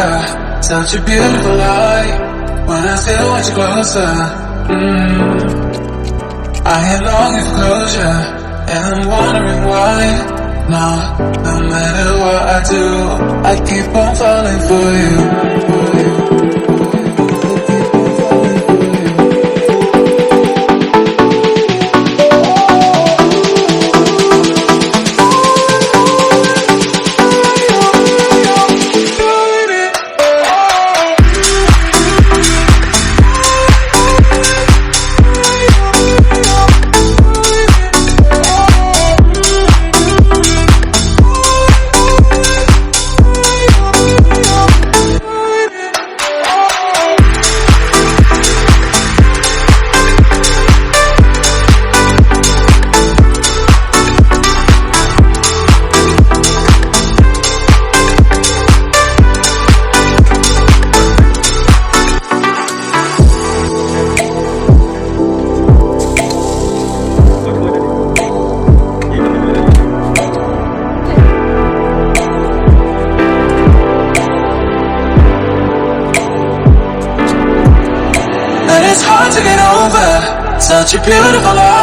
over, such a beautiful light. When I still want you closer, I am longing for closure, and I'm wondering why. No matter what I do, I keep on falling for you. It's hard to get over such a beautiful life.